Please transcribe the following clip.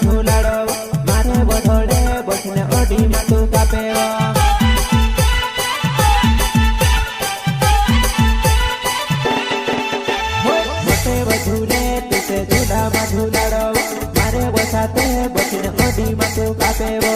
झूलाड़ो मारे बधोड़े बसने ओडी मातु कापेवा मोटे बधूले तुसे झूला मा झूलाड़ो मारे बसाते बसने ओडी मातु कापेवा